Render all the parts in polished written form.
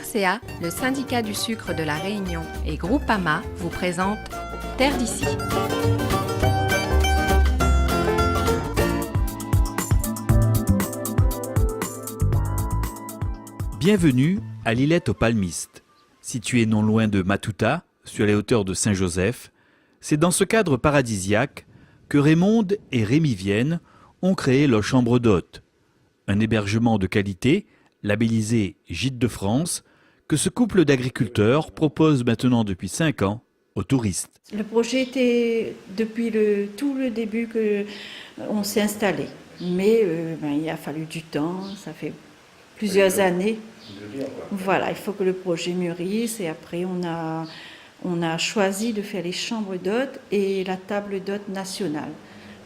SRCA, le syndicat du sucre de la Réunion et Groupama vous présentent Terre d'ici. Bienvenue à l'Îlette aux Palmistes. Située non loin de Matuta, sur les hauteurs de Saint-Joseph, c'est dans ce cadre paradisiaque que Raymonde et Rémi Vienne ont créé leur chambre d'hôtes. Un hébergement de qualité, labellisé Gîte de France, que ce couple d'agriculteurs propose maintenant depuis 5 ans aux touristes. Le projet était depuis tout le début qu'on s'est installé. Mais il a fallu du temps, ça fait plusieurs années. Voilà, il faut que le projet mûrisse et après on a choisi de faire les chambres d'hôtes et la table d'hôtes nationale.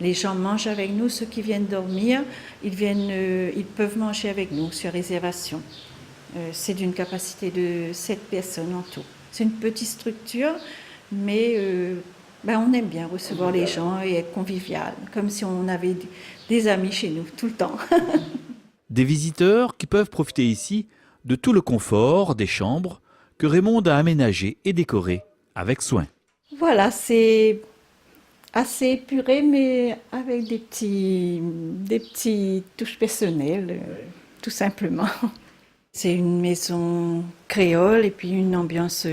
Les gens mangent avec nous, ceux qui viennent dormir, ils peuvent manger avec nous sur réservation. C'est d'une capacité de 7 personnes en tout. C'est une petite structure, mais on aime bien recevoir les gens et être convivial, comme si on avait des amis chez nous tout le temps. Des visiteurs qui peuvent profiter ici de tout le confort des chambres que Raymonde a aménagées et décorées avec soin. Voilà, c'est assez épuré, mais avec des petits touches personnelles, tout simplement. C'est une maison créole et puis une ambiance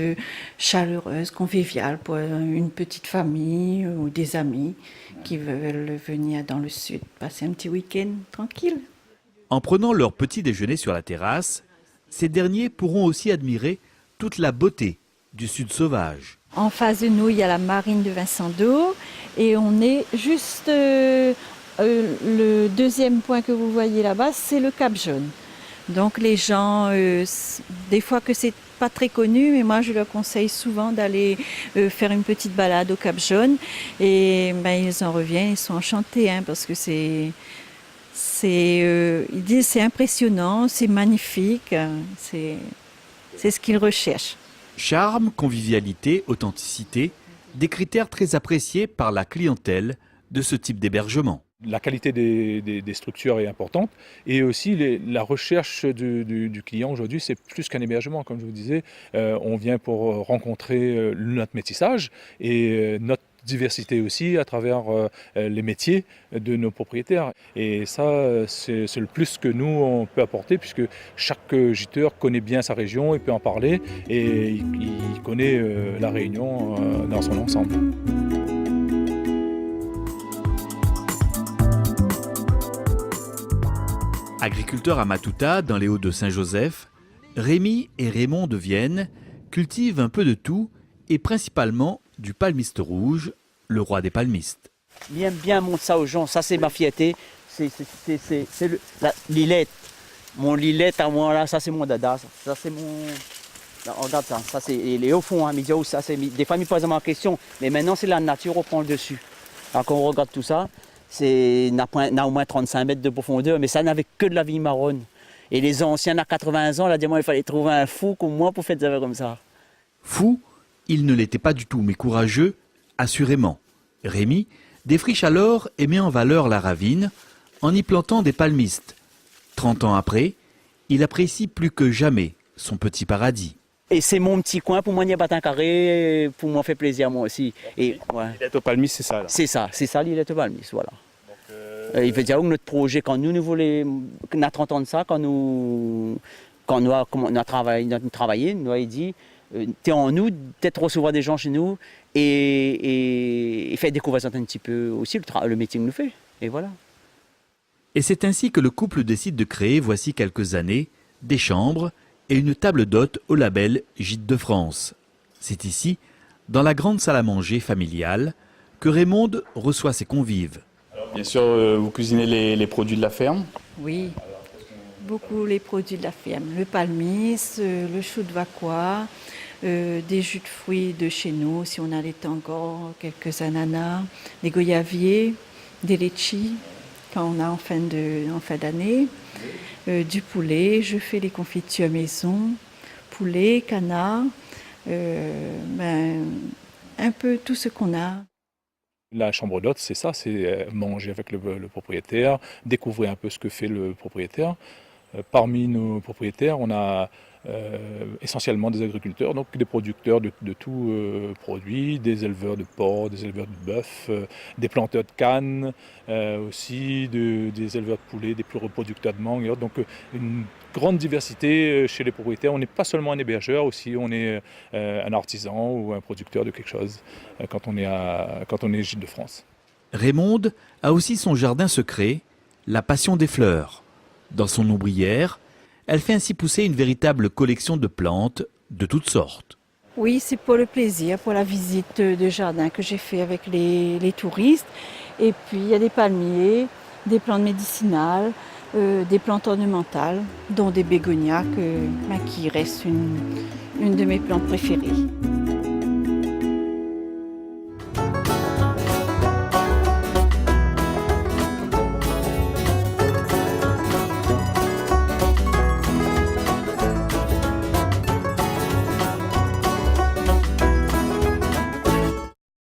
chaleureuse, conviviale pour une petite famille ou des amis qui veulent venir dans le sud, passer un petit week-end tranquille. En prenant leur petit déjeuner sur la terrasse, ces derniers pourront aussi admirer toute la beauté du sud sauvage. En face de nous, il y a la marine de Vincent d'Eau et on est juste le deuxième point que vous voyez là-bas, c'est le Cap Jaune. Donc les gens, des fois que c'est pas très connu, mais moi je leur conseille souvent d'aller faire une petite balade au Cap Jaune et ils en reviennent, ils sont enchantés parce que ils disent c'est impressionnant, c'est magnifique, c'est ce qu'ils recherchent. Charme, convivialité, authenticité, des critères très appréciés par la clientèle de ce type d'hébergement. La qualité des structures est importante et aussi la recherche du client aujourd'hui, c'est plus qu'un hébergement. Comme je vous disais, on vient pour rencontrer notre métissage et notre diversité aussi à travers les métiers de nos propriétaires. Et ça, c'est le plus que nous, on peut apporter puisque chaque giteur connaît bien sa région, il peut en parler et il connaît la Réunion dans son ensemble. Agriculteurs à Matuta, dans les Hauts de Saint-Joseph, Rémi et Raymonde Vienne cultivent un peu de tout et principalement du palmiste rouge, le roi des palmistes. Bien montrer ça aux gens, ça c'est ma fierté, c'est l'Îlette. Mon Îlette à moi là, ça c'est mon dada, ça c'est mon... Là, regarde ça c'est les au fond, mais ça c'est... Des fois ils me posent ma question, mais maintenant c'est la nature qui prend le dessus. Alors quand on regarde tout ça, n'a au moins 35 mètres de profondeur, mais ça n'avait que de la vigne marronne. Et les anciens à 80 ans, là, il fallait trouver un fou comme moi pour faire des affaires comme ça. Fou, il ne l'était pas du tout, mais courageux, assurément. Rémi défriche alors et met en valeur la ravine en y plantant des palmistes. 30 ans après, il apprécie plus que jamais son petit paradis. Et c'est mon petit coin pour moi, il n'y a pas un carré, pour m'en faire plaisir moi aussi. Et, ouais. L'Îlette aux Palmistes, c'est ça là. C'est ça l'Îlette aux Palmistes, voilà. Donc, il veut dire que notre projet, quand nous voulons, on a 30 ans de ça, quand nous avons travaillé, nous avons dit, t'es en nous, peut-être recevoir des gens chez nous et faire découvrir un petit peu aussi le métier que nous fait. Et voilà. Et c'est ainsi que le couple décide de créer, voici quelques années, des chambres et une table d'hôtes au label Gîte de France. C'est ici, dans la grande salle à manger familiale, que Raymonde reçoit ses convives. Bien sûr, vous cuisinez les produits de la ferme? Oui, beaucoup les produits de la ferme. Le palmis, le chou de vacois, des jus de fruits de chez nous, si on a les temps encore, quelques ananas, des goyaviers, des litchis, quand on a en fin d'année, du poulet. Je fais les confitures maison, poulet, canard, un peu tout ce qu'on a. La chambre d'hôte, c'est ça, c'est manger avec le propriétaire, découvrir un peu ce que fait le propriétaire. Parmi nos propriétaires, on a essentiellement des agriculteurs, donc des producteurs de tout produit, des éleveurs de porc, des éleveurs de bœuf, des planteurs de canne, aussi des éleveurs de poulets, des plus reproducteurs de mangue. Donc une grande diversité chez les propriétaires. On n'est pas seulement un hébergeur, aussi on est un artisan ou un producteur de quelque chose quand on est Gîtes de France. Raymonde a aussi son jardin secret, la passion des fleurs. Dans son ombrière, elle fait ainsi pousser une véritable collection de plantes de toutes sortes. Oui, c'est pour le plaisir, pour la visite de jardin que j'ai fait avec les touristes. Et puis il y a des palmiers, des plantes médicinales, des plantes ornementales, dont des bégonias qui restent une de mes plantes préférées.